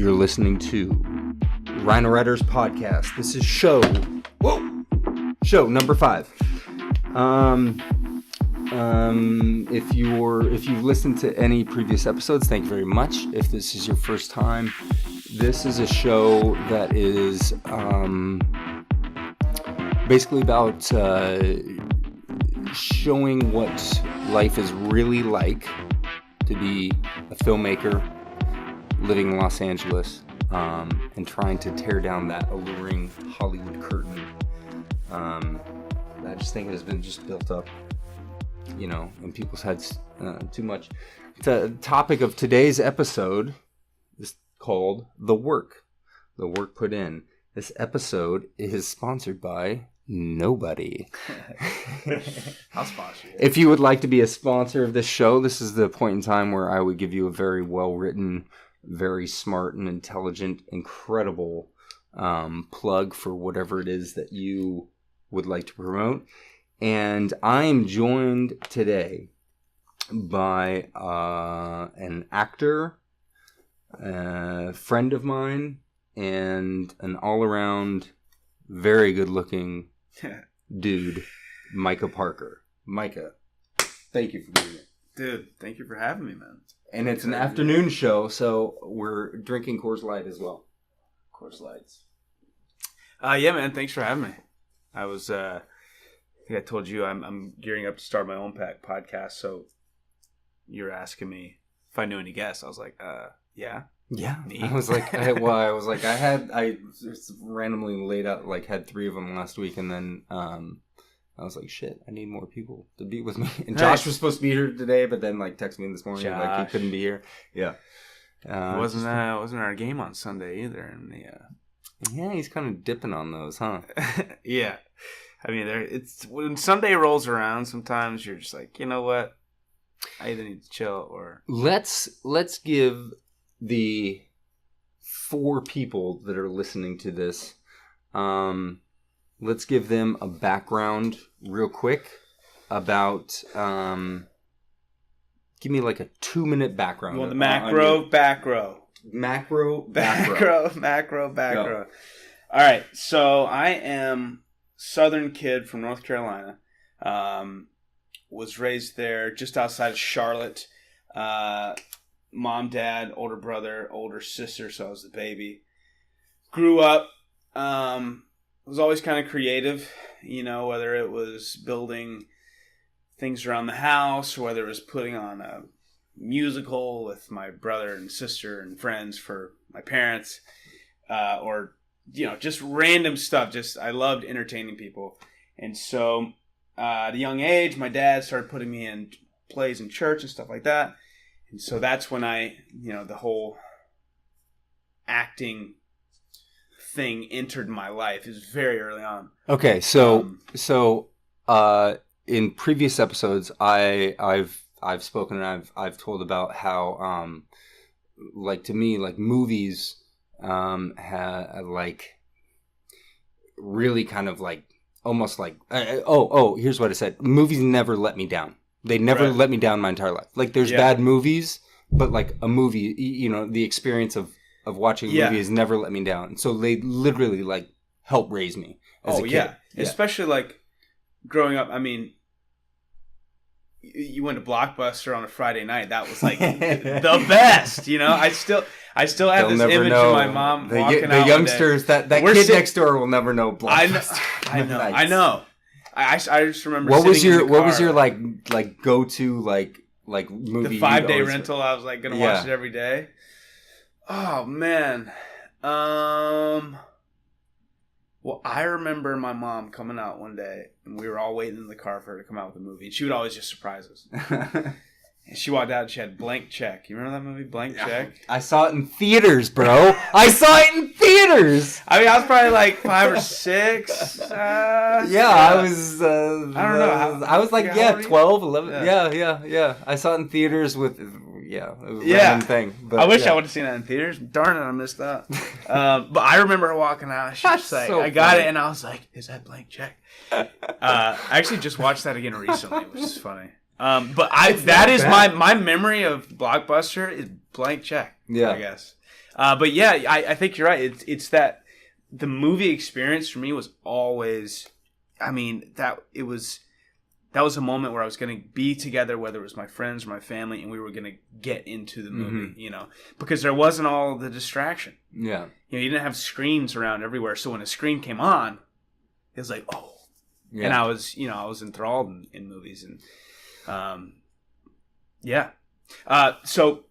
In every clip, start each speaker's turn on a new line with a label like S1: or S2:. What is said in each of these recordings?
S1: You're listening to RynoRyder's podcast. This is show number 5. If you've listened to any previous episodes, thank you very much. If this is your first time, this is a show that is basically about showing what life is really like to be a filmmaker living in Los Angeles, and trying to tear down that alluring Hollywood curtain. I just think it has been just built up, in people's heads too much. The topic of today's episode is called The Work Put In. This episode is sponsored by nobody.
S2: I'll sponsor you.
S1: If you would like to be a sponsor of this show, this is the point in time where I would give you a very well-written, very smart and intelligent, incredible plug for whatever it is that you would like to promote. And I am joined today by an actor, a friend of mine, and an all-around very good-looking dude, Micah Parker. Micah, thank you for being here.
S2: Dude, thank you for having me, man.
S1: And it's an afternoon show, so we're drinking Coors Light as well.
S2: Coors Lights. Yeah, man. Thanks for having me. I was, I think I told you I'm gearing up to start my own podcast. So you're asking me if I knew any guests. I was like, yeah.
S1: Yeah.
S2: Me?
S1: I was like, I just randomly laid out, had 3 of them last week, and then I was like, shit, I need more people to be with me. And Josh was supposed to be here today, but then texted me this morning he couldn't be here. Yeah.
S2: It wasn't our game on Sunday either. And
S1: yeah, he's kind of dipping on those, huh?
S2: Yeah. I mean, it's when Sunday rolls around, sometimes you're just like, you know what? I either need to chill or...
S1: Let's give the 4 people that are listening to this, let's give them a background real quick about, give me a 2-minute background.
S2: You want the macro, backrow.
S1: Macro.
S2: Macro. All right. So I am Southern kid from North Carolina. Was raised there just outside of Charlotte. Mom, dad, older brother, older sister. So I was the baby. Grew up. Was always kind of creative, whether it was building things around the house or whether it was putting on a musical with my brother and sister and friends for my parents, or, just random stuff. I loved entertaining people. And so at a young age, my dad started putting me in plays in church and stuff like that. And so that's when I, the whole acting thing entered my life. Is very early on. Okay,
S1: so in previous episodes, I've spoken and I've told about how to me movies really kind of almost here's what I said. Movies never let me down. They never let me down my entire life. There's bad movies, but a movie, the experience of watching a movie has never let me down. So they literally help raise me as a kid.
S2: Yeah. Especially growing up. I mean, you went to Blockbuster on a Friday night. That was the best. I still have this image of my mom walking out.
S1: The youngsters, that kid next door will never know Blockbuster.
S2: I know. I just remember.
S1: What was your go to movie?
S2: The 5-day rental. I was gonna watch it every day. Oh, man. Well, I remember my mom coming out one day, and we were all waiting in the car for her to come out with a movie, and she would always just surprise us. And she walked out, and she had Blank Check. You remember that movie, Blank Check?
S1: I saw it in theaters, bro. I saw it in theaters!
S2: I mean, I was probably 5 or 6.
S1: I was... I don't
S2: know.
S1: I was 12, 11. Yeah. I saw it in theaters with... Yeah, it was a random thing. But,
S2: I wish I would have seen that in theaters. Darn it, I missed that. But I remember her walking out. She was I got it, and I was like, "Is that Blank Check?" I actually just watched that again recently, which is funny. But that is my memory of Blockbuster is Blank Check.
S1: Yeah,
S2: I guess. But yeah, I think you're right. It's that the movie experience for me was always, I mean, that was a moment where I was going to be together, whether it was my friends or my family, and we were going to get into the movie, because there wasn't all the distraction.
S1: Yeah.
S2: You didn't have screens around everywhere. So when a screen came on, it was like, oh. Yeah. And I was enthralled in movies. And, yeah. So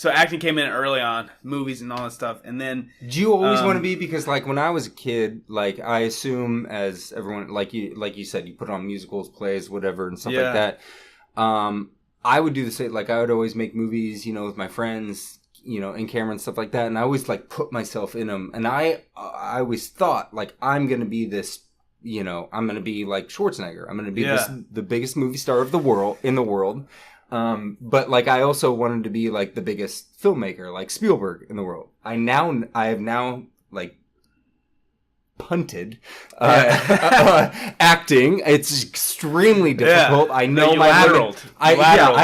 S2: acting came in early on, movies and all that stuff. And then...
S1: Do you always want to be? Because, like, when I was a kid, like, I assume as everyone... Like you said, you put on musicals, plays, whatever, and stuff like that. I would do the same. Like, I would always make movies, with my friends, in camera and stuff like that. And I always, like, put myself in them. And I always thought, like, I'm going to be this... I'm going to be like Schwarzenegger. I'm going to be the biggest movie star in the world. But like, I also wanted to be like the biggest filmmaker, like Spielberg in the world. I have now like punted acting. It's extremely difficult. I know I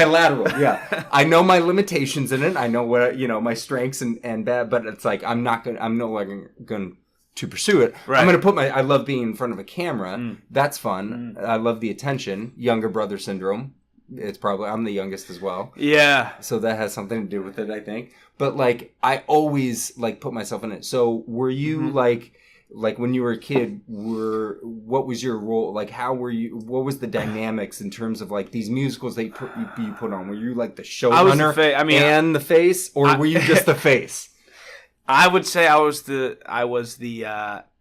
S1: lateraled. Yeah, I know my limitations in it. I know what my strengths and bad. But it's like I'm no longer going to pursue it. Right. I'm going to I love being in front of a camera. That's fun. I love the attention. Younger brother syndrome. I'm the youngest as well. Yeah. So that has something to do with it, I think. But like, I always like put myself in it. So were you like when you were a kid, what was your role? Like, what was the dynamics in terms of like these musicals that you put on? Were you like the showrunner and the face, or were you just the face?
S2: I would say I was the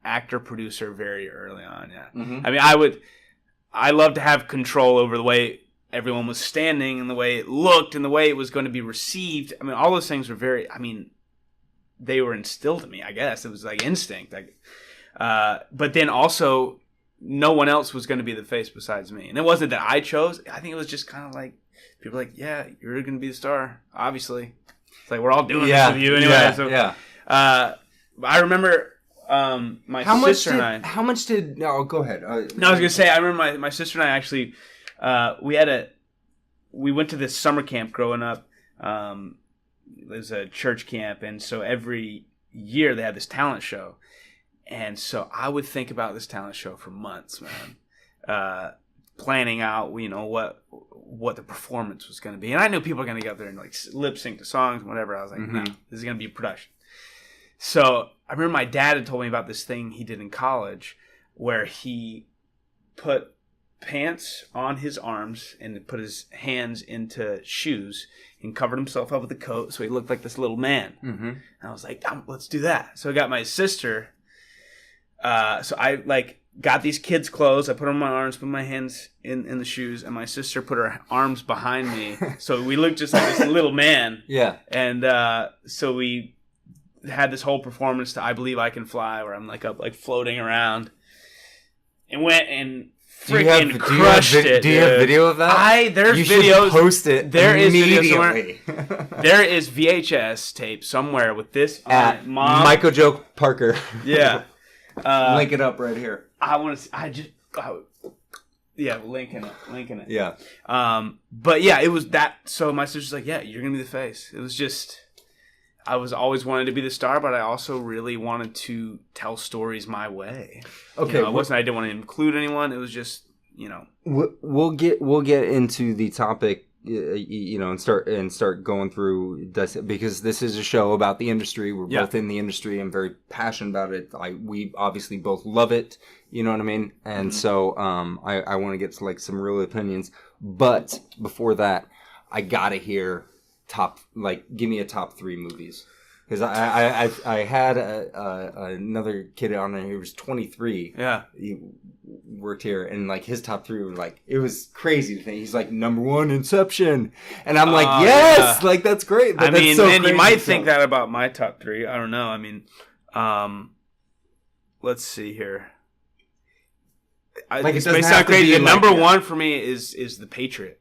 S2: actor producer very early on. Yeah, I mean, I love to have control over the way everyone was standing and the way it looked and the way it was going to be received. I mean, all those things were they were instilled in me. I guess it was like instinct. But then also, no one else was going to be the face besides me, and it wasn't that I chose. I think it was just kind of like people were like, yeah, you're going to be the star, obviously. It's like we're all doing this with you anyway. I remember sister and I... How much did... No, go ahead. I was going to say, I remember my sister and I actually... we went to this summer camp growing up. It was a church camp, and so every year they had this talent show. And so I would think about this talent show for months, man. Planning out, what the performance was going to be. And I knew people were going to get up there and like lip sync to songs and whatever. I was like, no, this is going to be production. So I remember my dad had told me about this thing he did in college where he put pants on his arms and put his hands into shoes and covered himself up with a coat so he looked like this little man. And I was like, let's do that. So I got my sister. So I like got these kids' clothes. I put them on my arms, put my hands in the shoes, and my sister put her arms behind me. So we looked just like this little man. Yeah. And so we had this whole performance to I Believe I Can Fly, where I'm like up, like floating around, and went and freaking crushed it.
S1: Do you have video of that?
S2: There's
S1: you
S2: videos.
S1: Should post it
S2: there
S1: immediately.
S2: There is VHS tape somewhere with this
S1: at
S2: Mom.
S1: Micah Parker.
S2: Yeah.
S1: Link it up right here.
S2: Linking it.
S1: Yeah.
S2: But yeah, it was that. So my sister's like, yeah, you're going to be the face. It was just, I was always wanted to be the star, but I also really wanted to tell stories my way. Okay. I didn't want to include anyone. It was just,
S1: We'll get into the topic, and start going through this, because this is a show about the industry. We're both in the industry. I'm very passionate about it. We obviously both love it. You know what I mean? And so I want to get to like some real opinions. But before that, I gotta hear give me a top 3 movies. Because I had another kid on there who was 23. Yeah. He worked here, and like his top 3 were like, it was crazy to think. He's like, number 1, Inception. And I'm like, yes! Yeah. Like, that's great. But
S2: you might think that about my top 3. I don't know. I mean, let's see here. It may sound crazy. The number 1 for me is The Patriot.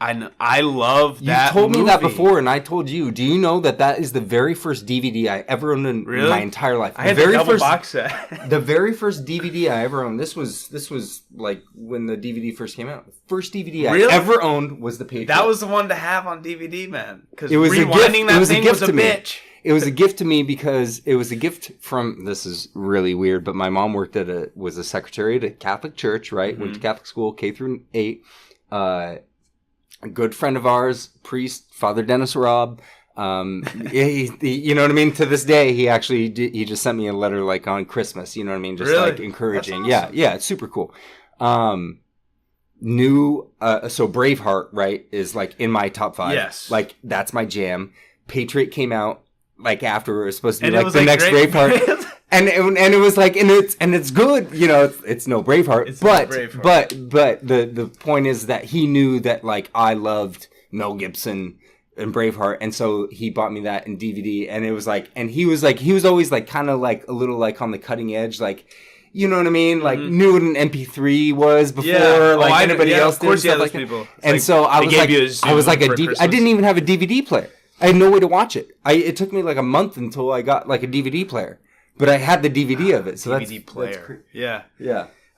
S2: I know. I love that.
S1: You told
S2: movie.
S1: me that before, and I told you. Do you know that is the very first DVD I ever owned in my entire life?
S2: I had the double box set.
S1: The very first DVD I ever owned. This was like when the DVD first came out. The first DVD I ever owned was The Patriot.
S2: That was the one to have on DVD, man. Because
S1: it was
S2: rewinding that thing was a bitch.
S1: It was a gift to me because it was a gift from. This is really weird, but my mom worked was a secretary at a Catholic church, right? Mm-hmm. Went to Catholic school, K-8. A good friend of ours, priest, Father Dennis Robb. He, you know what I mean? To this day, he just sent me a letter like on Christmas. You know what I mean? Just like encouraging. Awesome. Yeah, it's super cool. So Braveheart, right, is like in my top 5.
S2: Yes,
S1: like that's my jam. Patriot came out like after it was supposed to be like the next Braveheart. And it was like and it's good, you know. It's no Braveheart, but the point is that he knew that like I loved Mel Gibson and Braveheart, and so he bought me that in DVD, and it was like, and he was always like kind of like a little like on the cutting edge, like, you know what I mean, like knew what an MP3 was before like anybody else did. Of course, like people. And like, so I was like I didn't even have a DVD player. I had no way to watch it. It took me like a month until I got like a DVD player. But I had the DVD of it, so
S2: DVD player. Yeah,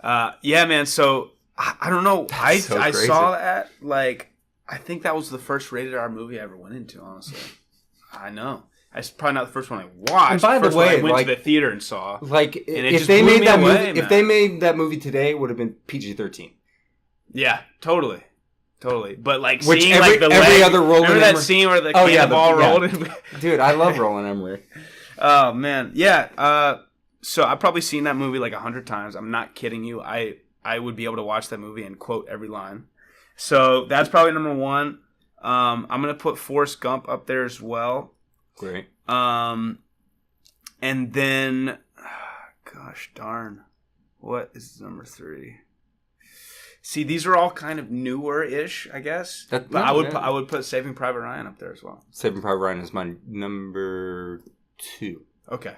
S2: man. So I don't know. I saw that like I think that was the first rated R movie I ever went into. Honestly, I know. It's probably not the first one I watched. And by the way, I went to the theater and saw.
S1: Like if they made that movie, if they made that movie today, it would have been PG-13.
S2: Yeah, totally. But like
S1: which
S2: seeing
S1: every other Roland.
S2: Remember that scene where the ball rolled?
S1: Dude, I love Roland Emmerich.
S2: Oh man, yeah. So I've probably seen that movie like 100 times. I'm not kidding you. I would be able to watch that movie and quote every line. So that's probably number 1. I'm gonna put Forrest Gump up there as well.
S1: Great.
S2: And then, gosh darn, what is number 3? See, these are all kind of newer-ish, I guess. I would put Saving Private Ryan up there as well.
S1: Saving Private Ryan is my number 2.
S2: Okay.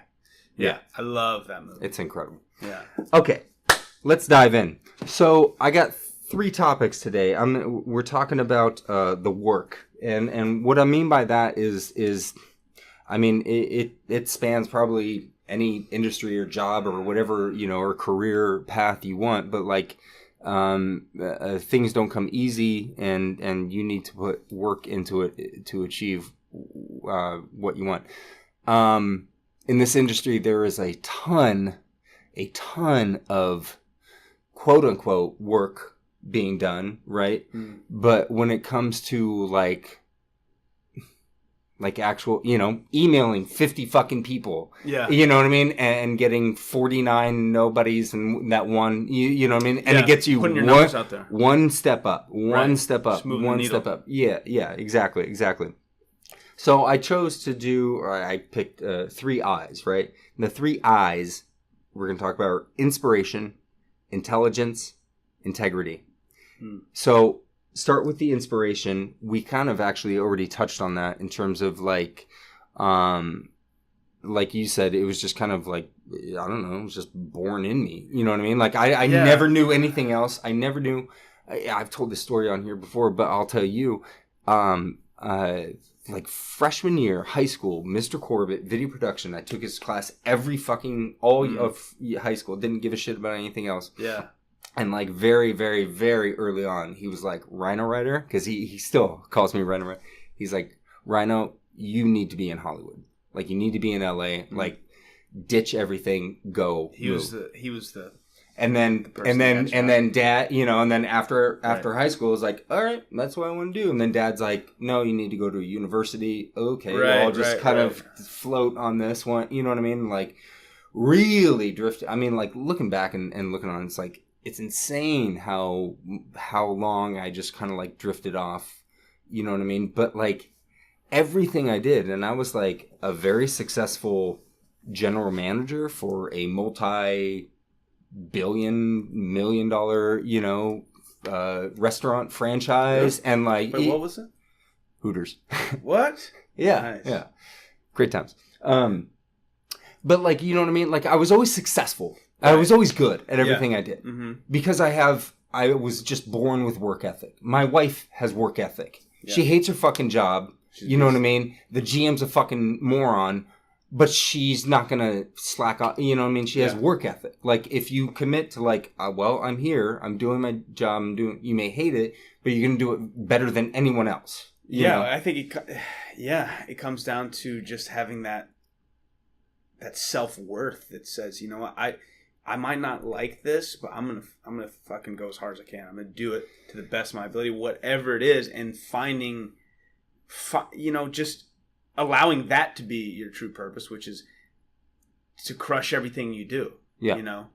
S2: Yeah, I love that movie.
S1: It's incredible.
S2: Yeah.
S1: Okay, let's dive in. So I got 3 topics today. We're talking about the work, and what I mean by that is, I mean it spans probably any industry or job or whatever, you know, or career path you want, but like things don't come easy, and you need to put work into it to achieve what you want. In this industry, there is a ton of quote unquote work being done, right? But when it comes to like actual, you know, emailing 50 fucking people, you know what I mean, and getting 49 nobodies and that one, you know what I mean, and it gets you
S2: putting your numbers out there.
S1: one step up, one step up. Yeah, exactly. So I chose to do, or I picked 3 I's, right? And the 3 I's we're going to talk about are inspiration, intelligence, integrity. So start with the inspiration. We kind of actually already touched on that in terms of like you said, it was just kind of like, I don't know, it was just born in me. You know what I mean? Like I never knew anything else. I never knew. I've told this story on here before, but I'll tell you, like freshman year, high school, Mr. Corbett, video production. I took his class every fucking, all of high school. Didn't give a shit about anything else.
S2: Yeah.
S1: And like very, very, very early on, he was like, RynoRyder, because he still calls me RynoRyder. He's like, Ryno, you need to be in Hollywood. Like, you need to be in LA. Like, ditch everything, go.
S2: He was the
S1: And then dad, you know, and then after high school, is like, all right, that's what I want to do. And then dad's like, no, you need to go to a university. Okay, well, I'll just kind of float on this one. You know what I mean? Like, really drift. I mean, like, looking back and looking on, it's like, it's insane how long I just kind of like drifted off. You know what I mean? But like, everything I did, and I was like a very successful general manager for a multi-million dollar, you know, restaurant franchise. And like,
S2: wait, what was it?
S1: Hooters.
S2: What?
S1: Yeah.
S2: Nice.
S1: Yeah. Great times. But like, you know what I mean? Like, I was always successful. Right. I was always good at everything I did because I have I was just born with work ethic. My wife has work ethic. Yeah. She hates her fucking job. You know what I mean? The GM's a fucking moron, but she's not gonna slack off. You know what I mean? She has work ethic. Like, if you commit to like, well, I'm here, I'm doing my job, you may hate it, but you're gonna do it better than anyone else. You know?
S2: I think it comes down to just having that self-worth that says, you know what, I might not like this, but I'm gonna fucking go as hard as I can. I'm gonna do it to the best of my ability, whatever it is, and finding, just allowing that to be your true purpose, which is to crush everything you do. Yeah. You know.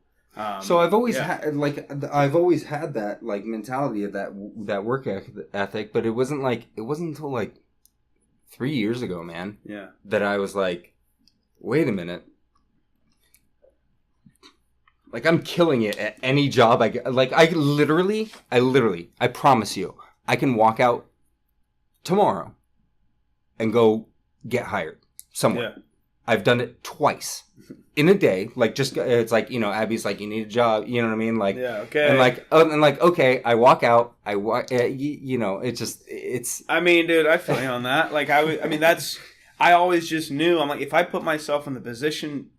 S1: So I've always had that like mentality of that work ethic, but it wasn't until like 3 years ago, man.
S2: Yeah.
S1: That I was like, wait a minute. Like, I'm killing it at any job I get. Like, I literally, I promise you, I can walk out tomorrow and go get hired somewhere. Yeah. I've done it twice in a day. Like, just, it's like, Abby's like, you need a job. You know what I mean? Like,
S2: yeah, okay.
S1: And okay, I walk out. It's just, it's.
S2: I mean, dude, I feel you on that. Like, I always just knew, I'm like, if I put myself in the position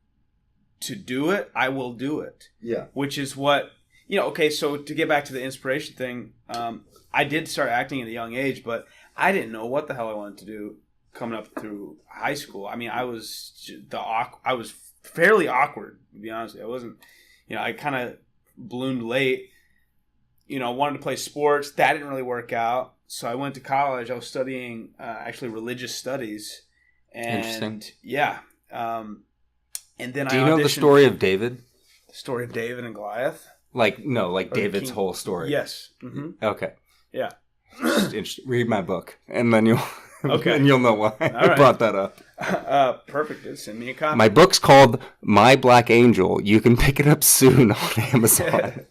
S2: to do it, I will do it.
S1: Yeah.
S2: Which is what, okay, so to get back to the inspiration thing, I did start acting at a young age, but I didn't know what the hell I wanted to do coming up through high school. I mean, I was fairly awkward, to be honest. I wasn't, I kind of bloomed late. Wanted to play sports. That didn't really work out. So I went to college. I was studying actually religious studies. And
S1: interesting.
S2: Yeah. And then
S1: do you know the story of David?
S2: The story of David and Goliath?
S1: Like David's whole story.
S2: Yes. Mm-hmm.
S1: Okay.
S2: Yeah.
S1: Read my book, and then you'll know why I
S2: right.
S1: brought that up.
S2: Perfect. Dude. Send me a copy.
S1: My book's called My Black Angel. You can pick it up soon on Amazon.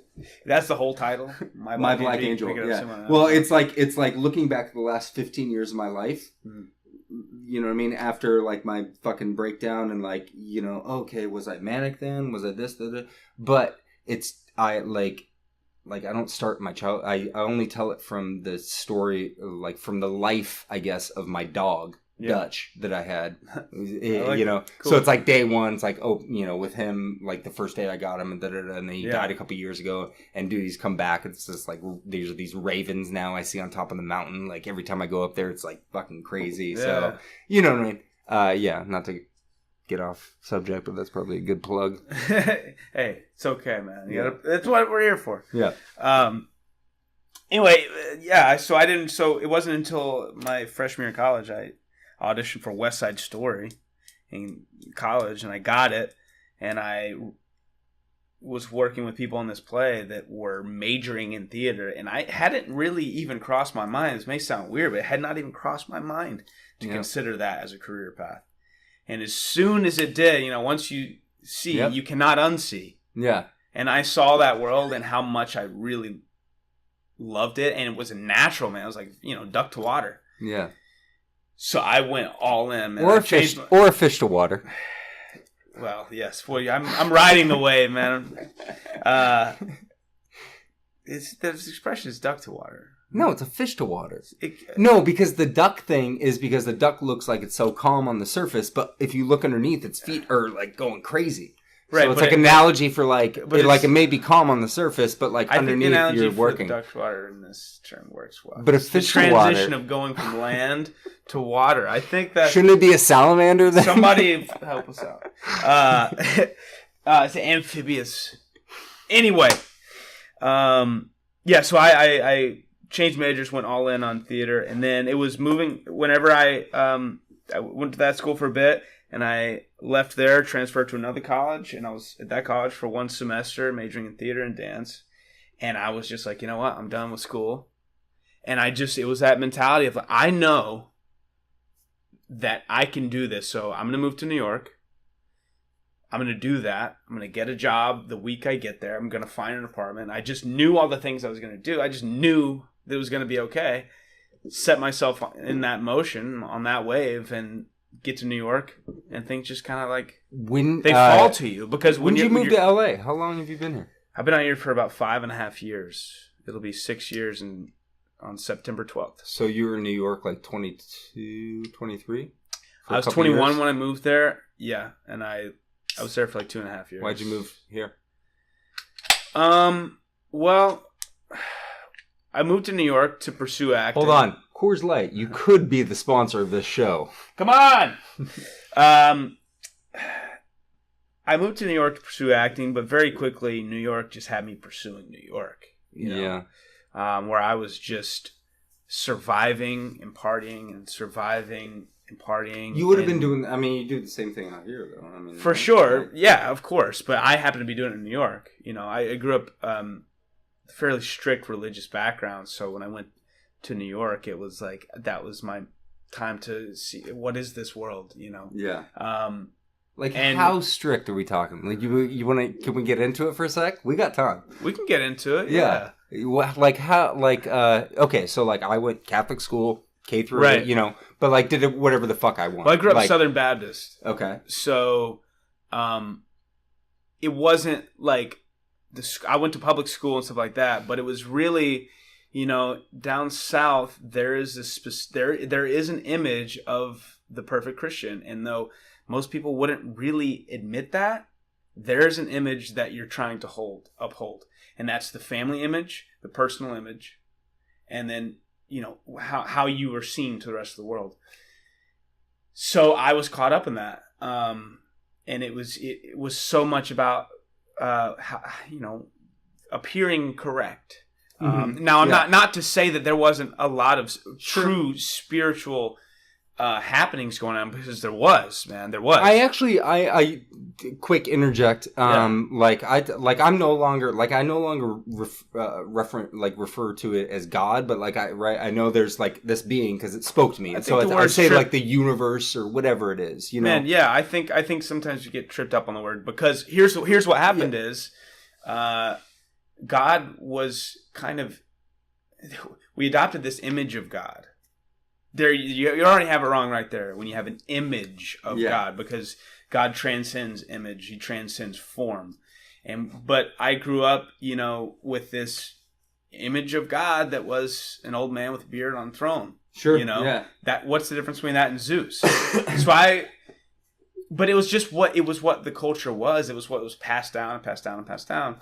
S2: That's the whole title.
S1: My Black Angel. Yeah. Well, it's like looking back at the last 15 years of my life. Mm. You know what I mean? After like my fucking breakdown and like, okay, was I manic then? Was I this? But I don't start my child. I only tell it from the story, like from the life, I guess, of my dog, Dutch, that I had. Cool. So it's like day one. It's like, with him, like the first day I got him, and then he died a couple years ago. And dude, he's come back. It's just like these are these ravens now I see on top of the mountain. Like every time I go up there, it's like fucking crazy. Yeah. So you know what I mean? Not to get off subject, but that's probably a good plug.
S2: Hey, it's okay, man. That's what we're here for.
S1: Yeah.
S2: Anyway, yeah. So it wasn't until my freshman year in college I auditioned for West Side Story in college, and I got it, and I was working with people in this play that were majoring in theater, and I hadn't really even crossed my mind. This may sound weird, but it had not even crossed my mind to consider that as a career path. And as soon as it did, once you see, you cannot unsee.
S1: Yeah.
S2: And I saw that world and how much I really loved it, and it was a natural, man. It was like, duck to water.
S1: Yeah.
S2: So I went all in, man.
S1: Or a fish to water.
S2: Well, yes. Boy, I'm riding the wave, man. This expression is duck to water.
S1: No, it's a fish to water. No, because the duck thing is because the duck looks like it's so calm on the surface, but if you look underneath, its feet are like going crazy. Right, so it's like an analogy for like, it may be calm on the surface, but like underneath you're working.
S2: Duck to water in this term works well.
S1: But a fish to water.
S2: The transition of going from land to water. I think that
S1: shouldn't it be a salamander then?
S2: Somebody help us out. It's amphibious. Anyway, so I changed majors, went all in on theater, and then it was moving. Whenever I went to that school for a bit. And I left there, transferred to another college, and I was at that college for one semester, majoring in theater and dance. And I was just like, you know what? I'm done with school. And it was that mentality of, I know that I can do this. So I'm going to move to New York. I'm going to do that. I'm going to get a job the week I get there. I'm going to find an apartment. I just knew all the things I was going to do. I just knew that it was going to be okay. Set myself in that motion, on that wave, and get to New York, and things just kind of like they fall to you. Because
S1: when you moved to LA, how long have you been here?
S2: I've been out here for about 5.5 years, It'll be 6 years on September 12th.
S1: So you were in New York like 22, 23?
S2: I was 21 when I moved there. Yeah, and I was there for like 2.5 years.
S1: Why'd you move here?
S2: Well, I moved to New York to pursue acting.
S1: Hold on. Coors Light, you could be the sponsor of this show.
S2: Come on! I moved to New York to pursue acting, but very quickly, New York just had me pursuing New York. You know?
S1: Yeah.
S2: Where I was just surviving and partying and surviving and partying.
S1: You would have been doing, I mean, you do the same thing out here, though. I mean,
S2: for sure. Yeah, of course. But I happen to be doing it in New York. You know, I grew up fairly strict religious background. So when I went to New York, it was like, that was my time to see, what is this world, you know?
S1: Yeah. How strict are we talking? Like, you want to? Can we get into it for a sec? We got time.
S2: We can get into it. Yeah.
S1: Like how? Like okay, so like I went Catholic school, K through,
S2: right.
S1: You know, but like did it whatever the fuck I want.
S2: Well, I grew up Southern Baptist.
S1: Okay.
S2: So, it wasn't like I went to public school and stuff like that, but it was really, you know, down south there is there is an image of the perfect Christian, and though most people wouldn't really admit that, there's an image that you're trying to uphold. And that's the family image, the personal image, and then, you know, how you are seen to the rest of the world. So I was caught up in that. And it was so much about, how, you know, appearing correct. Now, I'm not to say that there wasn't a lot of true spiritual happenings going on, because there was. I quick interject. I no longer refer to it as God, but I know there's like this being because it spoke to me, and so I say like the universe or whatever it is. You know, man. Yeah, I think sometimes you get tripped up on the word, because here's what happened is, God was kind of, we adopted this image of God. There, you already have it wrong right there when you have an image of God, because God transcends image, He transcends form. But I grew up, you know, with this image of God that was an old man with a beard on a throne.
S1: Sure,
S2: you know,
S1: yeah.
S2: What's the difference between that and Zeus? But it was just what the culture was. It was what was passed down and passed down and passed down,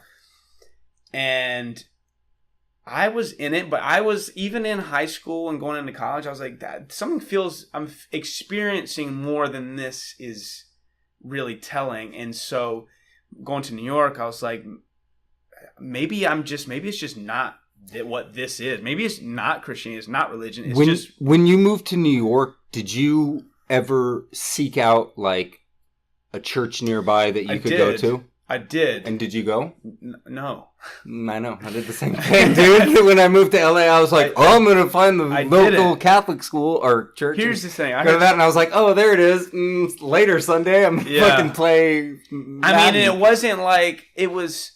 S2: and I was in it, but I was even in high school and going into college. I was like, that something feels, I'm experiencing more than this is really telling. And so going to New York, I was like, maybe it's just not what this is. Maybe it's not Christianity. It's not religion. It's
S1: when you moved to New York, did you ever seek out like a church nearby that you could go to?
S2: I did.
S1: And did you go?
S2: No.
S1: I know. I did the same thing, dude. When I moved to LA, I was like, I'm going to find the local Catholic school or church.
S2: Here's the thing.
S1: I go to that, and I was like, oh, there it is. Later Sunday, I'm fucking play Madden.
S2: I mean, it wasn't like, it was,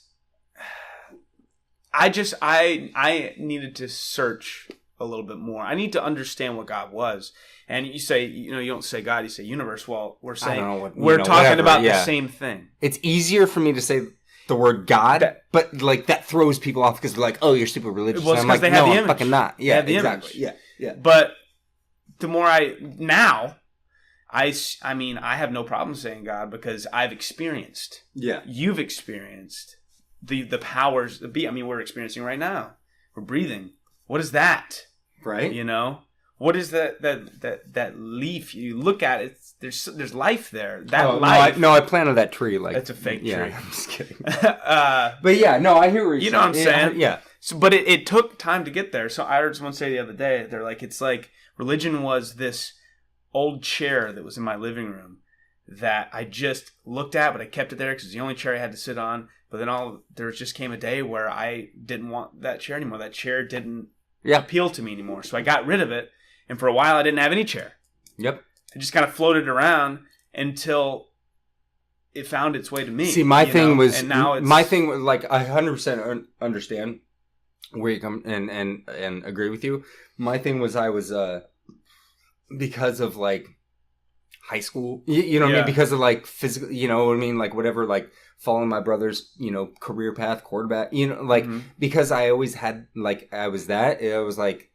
S2: I needed to search a little bit more. I need to understand what God was. And you say, you know, you don't say God, you say universe. Well, we're saying, we're talking about the same thing.
S1: It's easier for me to say the word God, but like that throws people off because they're like, oh, you're super religious.
S2: Well,
S1: I'm like,
S2: they have
S1: no,
S2: the
S1: I'm fucking not. Yeah, exactly.
S2: Image.
S1: Yeah.
S2: But the more I have no problem saying God, because I've experienced. Yeah. You've experienced the powers that be. I mean, we're experiencing right now. We're breathing. What is that?
S1: Right.
S2: You know? What is that leaf? You look at it. There's life there. Life.
S1: No, I planted that tree. Like
S2: that's a fake tree.
S1: I'm just kidding. But yeah, no, I hear what
S2: you know what I'm saying.
S1: Yeah.
S2: So, but it took time to get there. So I heard someone say the other day, they're like, it's like religion was this old chair that was in my living room that I just looked at, but I kept it there because it's the only chair I had to sit on. But then there just came a day where I didn't want that chair anymore. That chair didn't appeal to me anymore. So I got rid of it. And for a while, I didn't have any chair. Yep. It just kind of floated around until it found its way to me.
S1: See, my thing was like, I 100% understand where you come and agree with you. My thing was I was because of like high school, you know what I mean? Because of like physical, you know what I mean? Like whatever, like following my brother's, career path, quarterback, like, because I always had, like, I was like,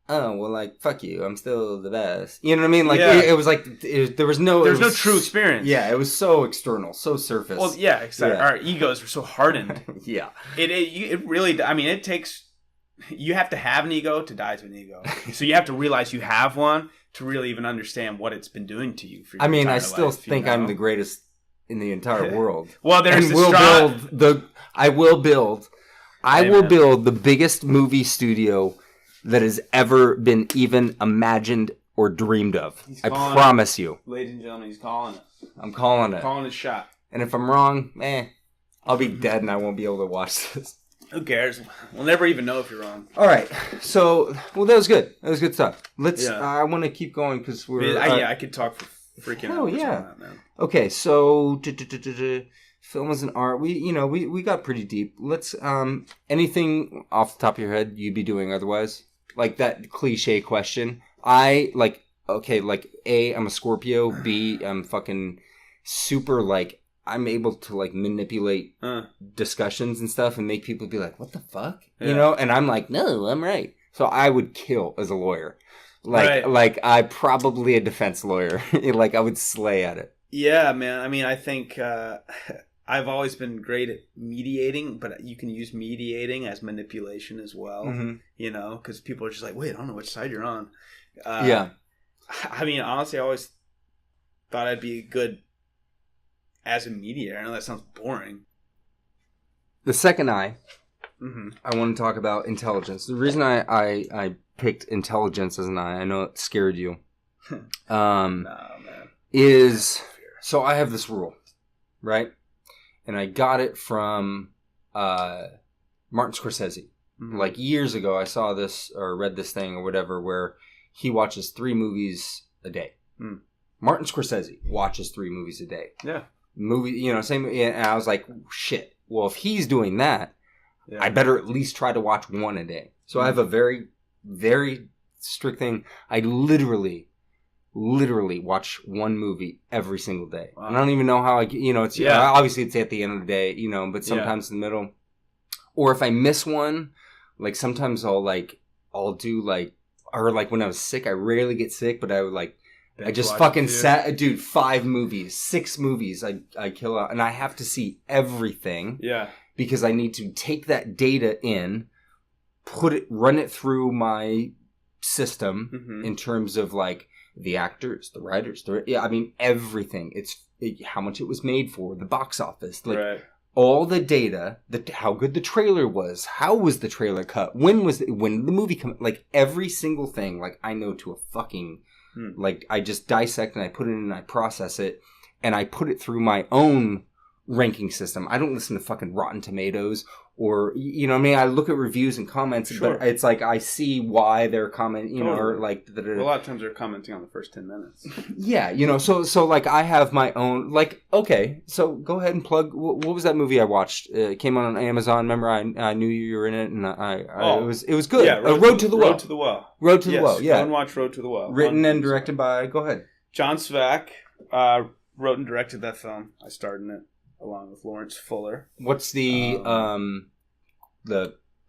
S1: oh, well, like, fuck you, I'm still the best. You know what I mean? Like, it was like, there was no
S2: true experience.
S1: Yeah, it was so external, so surface.
S2: Well, yeah, exactly. Our egos were so hardened.
S1: Yeah.
S2: It really, I mean, it takes, you have to have an ego to die to an ego. So you have to realize you have one to really even understand what it's been doing to you. For your entire
S1: I still
S2: life,
S1: think I'm the greatest in the entire world.
S2: Well, there's
S1: and I will build the biggest movie studio that has ever been even imagined or dreamed of. I promise you.
S2: Ladies and gentlemen, he's calling it.
S1: I'm calling it.
S2: Calling his shot.
S1: And if I'm wrong, I'll be dead and I won't be able to watch this.
S2: Who cares? We'll never even know if you're wrong.
S1: All right. So, that was good. That was good stuff. I want to keep going because we're...
S2: I could talk for freaking hours on that, man.
S1: Okay, so... Film is an art. We got pretty deep. Let's... anything off the top of your head you'd be doing otherwise? Like that cliche question. A, I'm a Scorpio. B, I'm fucking super, like... I'm able to, like, manipulate discussions and stuff and make people be like, what the fuck?
S2: Yeah.
S1: And I'm like, no, I'm right. So I would kill as a lawyer. Like I'm probably a defense lawyer. Like, I would slay at it.
S2: Yeah, man. I mean, I think I've always been great at mediating, but you can use mediating as manipulation as well, because people are just like, wait, I don't know which side you're on.
S1: Yeah.
S2: I mean, honestly, I always thought I'd be good as a mediator. I know that sounds boring.
S1: The second I want to talk about intelligence. The reason I picked intelligence as an I know it scared you.
S2: No, man.
S1: Is so I have this rule, right? And I got it from Martin Scorsese. Like years ago, I saw this or read this thing or whatever where he watches 3 movies a day. Martin Scorsese watches 3 movies a day.
S2: Yeah.
S1: Same. And I was like, shit. Well, if he's doing that, I better at least try to watch 1 a day. So I have a very, very strict thing. I literally watch 1 movie every single day. Wow. And I don't even know how it's obviously it's at the end of the day, but sometimes in the middle. Or if I miss one, like sometimes I'll do like when I was sick, I rarely get sick, but I would like. I just fucking sat, dude, 5 movies, 6 movies I kill out. And I have to see everything.
S2: Yeah.
S1: Because I need to take that data in, run it through my system in terms of like the actors, the writers, everything. How much it was made for, the box office, like all the data, how good the trailer was, how was the trailer cut, when the movie come, like every single thing, like I know to a fucking... Like, I just dissect and I put it in and I process it and I put it through my own ranking system. I don't listen to fucking Rotten Tomatoes or, I look at reviews and comments, but it's like I see why they're commenting, or like...
S2: a lot of times they're commenting on the first 10 minutes.
S1: Yeah, so like I have my own, like, okay, so go ahead and plug, what was that movie I watched? It came on Amazon, remember? I knew you were in it and it was good.
S2: Yeah,
S1: Road to the Well.
S2: Road to the Well.
S1: Road to the Well, yeah.
S2: Go and watch Road to the Well.
S1: Written and directed by, go ahead.
S2: John Svak wrote and directed that film. I starred in it along with Lawrence Fuller.
S1: What's the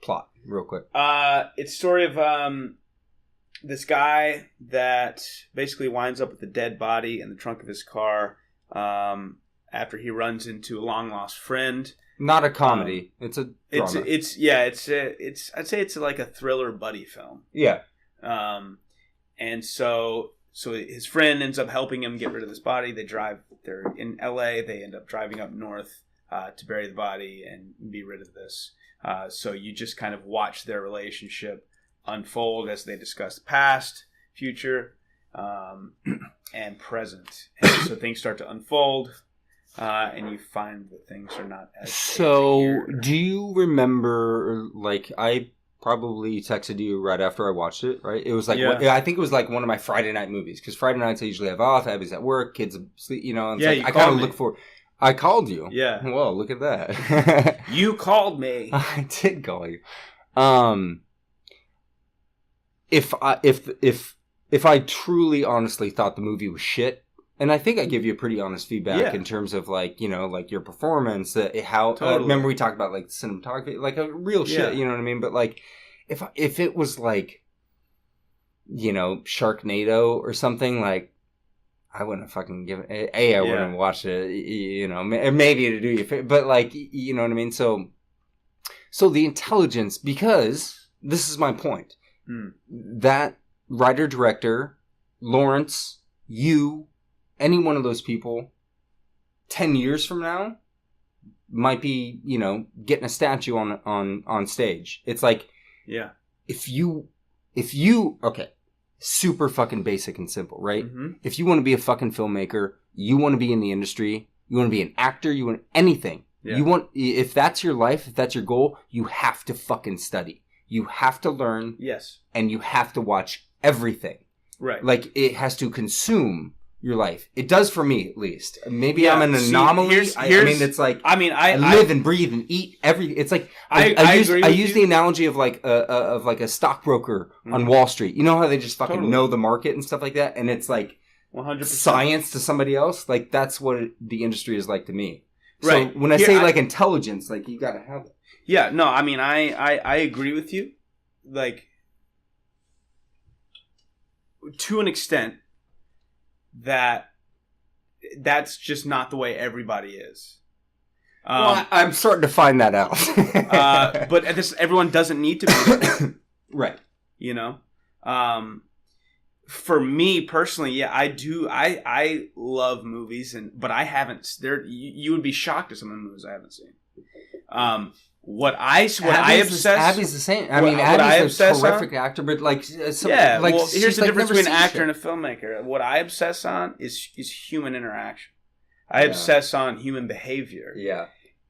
S1: plot, real quick?
S2: It's a story of this guy that basically winds up with a dead body in the trunk of his car after he runs into a long lost friend. Not a comedy. It's a drama. I'd say it's like a thriller buddy film. Yeah. And so his friend ends up helping him get rid of this body. They're in LA. They end up driving up north to bury the body and be rid of this. So you just kind of watch their relationship unfold as they discuss past, future, and present. And so things start to unfold, and you find that things are not as... So, do you remember, like, I probably texted you right after I watched it, right? It was like, I think it was like one of my Friday night movies, because Friday nights I usually have off, Abby's at work, kids asleep, and it's I kind of look for... I called you. Yeah. Whoa, look at that. You called me. I did call you. If I truly honestly thought the movie was shit,
S1: And I think I give you pretty honest feedback
S2: Yeah.
S1: in terms of like, you know, like your performance, how,
S2: Totally.
S1: remember we talked about like cinematography, like a real shit,
S2: Yeah.
S1: you know what I mean? But like, if it was like, you know, Sharknado or something, like, I wouldn't fucking give it, I wouldn't watch it, you know, maybe to do you, but like, you know what I mean? So the intelligence, because this is my point, that writer, director, Lawrence, you, any one of those people 10 years from now might be, you know, getting a statue on stage. It's like,
S2: yeah,
S1: if you okay, super fucking basic and simple, right?
S2: Mm-hmm.
S1: If you want to be a fucking filmmaker, you want to be in the industry, you want to be an actor, you want anything.
S2: Yeah.
S1: You want, if that's your life, if that's your goal, you have to fucking study. You have to learn.
S2: Yes.
S1: And you have to watch everything.
S2: Right.
S1: Like, it has to consume your life. It does for me, at least. Maybe I'm an anomaly. I mean, it's like, I live and breathe and eat it's like, I use the analogy of like a stockbroker on Wall Street. You know how they just fucking know the market and stuff like that? And it's like
S2: 100%
S1: science to somebody else. Like, that's what the industry is like to me.
S2: Right.
S1: So when I say like intelligence, like, you gotta have it.
S2: Yeah, no, I mean, I agree with you. Like, to an extent, that's just not the way everybody is.
S1: Well, I'm starting to find that out.
S2: But everyone doesn't need to be.
S1: Right.
S2: You know? For me personally, yeah, I do. I love movies, but I haven't. You would be shocked at some of the movies I haven't seen. Abby's
S1: the same. I mean, Abby's a terrific actor, but like, here's
S2: the difference between an actor and a filmmaker. What I obsess on is human interaction. I obsess on human behavior.
S1: Yeah.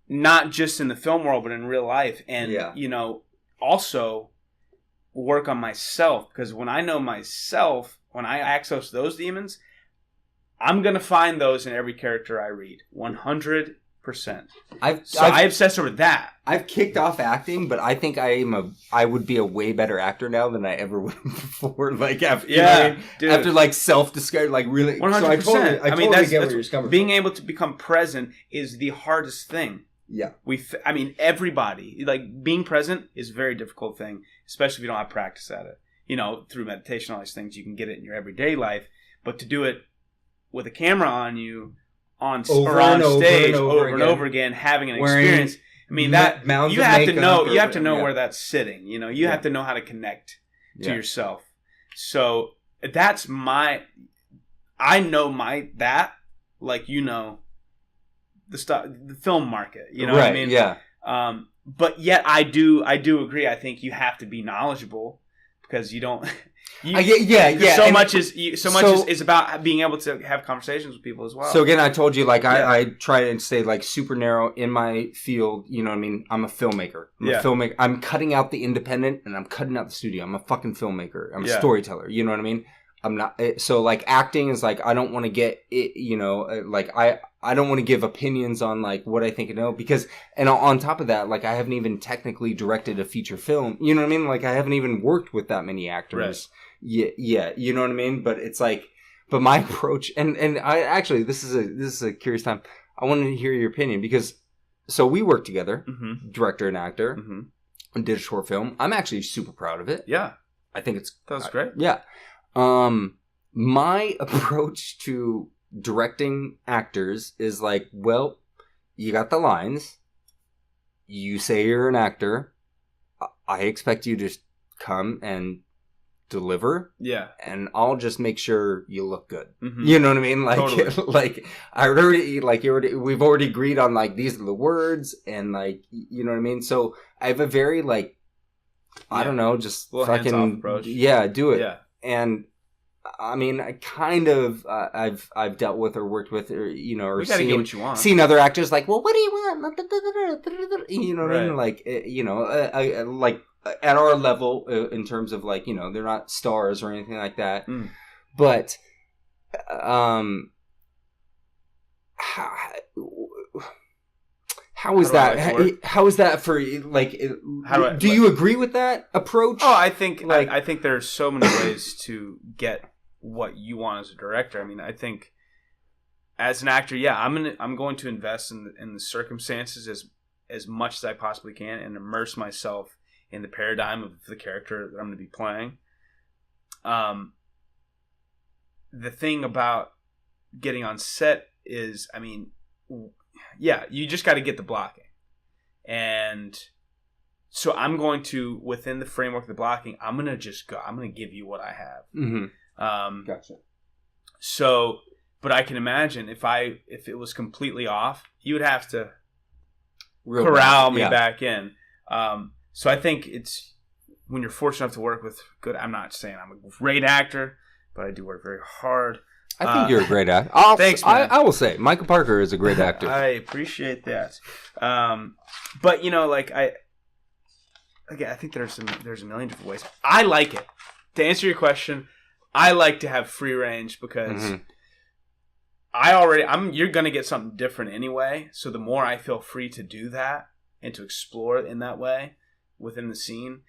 S2: Not just in the film world, but in real life, and you know, also work on myself, because when I know myself, when I access those demons, I'm gonna find those in every character I read. 100%. I obsess over that.
S1: I've kicked off acting, but I think I would be a way better actor now than I ever would before. Like, after, after like self-discovery, like really.
S2: 100%.
S1: So I totally get where you're coming
S2: being
S1: from.
S2: able to become present is the hardest thing.
S1: Yeah.
S2: Everybody, like, being present is a very difficult thing, especially if you don't have practice at it. You know, through meditation, all these things, you can get it in your everyday life, but to do it with a camera on you, on stage, over and over again, having an experience. I mean, that you have to know where that's sitting. You know, you have to know how to connect to yourself. So that's like, you know, the film market. You know what I mean?
S1: Yeah.
S2: But yet I do agree. I think you have to be knowledgeable, because you don't. So much is about being able to have conversations with people as well.
S1: So again, I told you, like, I try and stay like super narrow in my field. You know what I mean? I'm a filmmaker. I'm a filmmaker. I'm cutting out the independent and I'm cutting out the studio. I'm a fucking filmmaker. I'm a storyteller. You know what I mean? I'm not. So like, acting is like, I don't want to get it, you know, like I don't want to give opinions on like what I think, because, and on top of that, like, I haven't even technically directed a feature film. You know what I mean? Like, I haven't even worked with that many actors.
S2: Right.
S1: Yeah, you know what I mean? But it's like, but my approach, and I actually, this is a curious time. I wanted to hear your opinion, because, so we worked together, director and actor, and did a short film. I'm actually super proud of it.
S2: Yeah.
S1: I think
S2: that was great.
S1: Yeah. My approach to directing actors is like, well, you got the lines, you say you're an actor, I expect you to come and deliver, and I'll just make sure you look good. You know what I mean? Like, totally. We've already agreed on like, these are the words, and like, you know what I mean? So I have a very like, I don't know, just fucking approach. Do it. And I mean, I kind of I've dealt with or worked with, or, you know, or seen other actors like, well, what do you want? You know what I mean? Like, you know, like at our level, in terms of like, you know, they're not stars or anything like that, but how is that for like? Do you agree with that approach?
S2: Oh, I think I think there's so many ways to get what you want as a director. I mean, I think as an actor, yeah, I'm going to invest in the circumstances as much as I possibly can and immerse myself in the paradigm of the character that I'm going to be playing. The thing about getting on set is, I mean, yeah, you just got to get the blocking. And so I'm going to, within the framework of the blocking, I'm going to just go, I'm going to give you what I have.
S1: Mm-hmm. Gotcha.
S2: So, but I can imagine if it was completely off, you would have to corral me back in. So I think it's, when you're fortunate enough to work with good, I'm not saying I'm a great actor, but I do work very hard.
S1: I think you're a great actor.
S2: Thanks, man.
S1: I will say, Micah Parker is a great actor.
S2: I appreciate that. But like I think there's a million different ways. I like it. To answer your question, I like to have free range because you're gonna get something different anyway. So the more I feel free to do that and to explore in that way within the scene,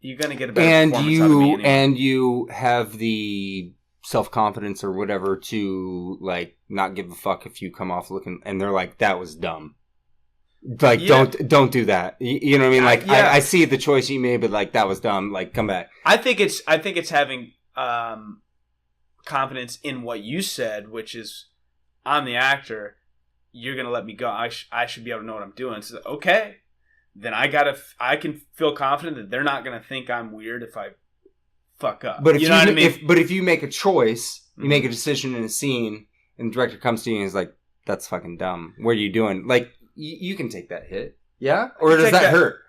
S2: you're gonna get a better performance out of me anyway.
S1: And you have the self-confidence or whatever to like not give a fuck if you come off looking and they're like, that was dumb, like don't do that, you know what I mean, like I see the choice you made, but like that was dumb, like come back.
S2: I think it's having confidence in what you said, which is, I'm the actor, you're gonna let me go, I should be able to know what I'm doing. So okay, then I can feel confident that they're not gonna think I'm weird if I fuck up.
S1: But if
S2: you know what I mean?
S1: If you make a choice, you make a decision in a scene, and the director comes to you and is like, "That's fucking dumb. What are you doing?" Like, you can take that hit, yeah? Or does that hurt?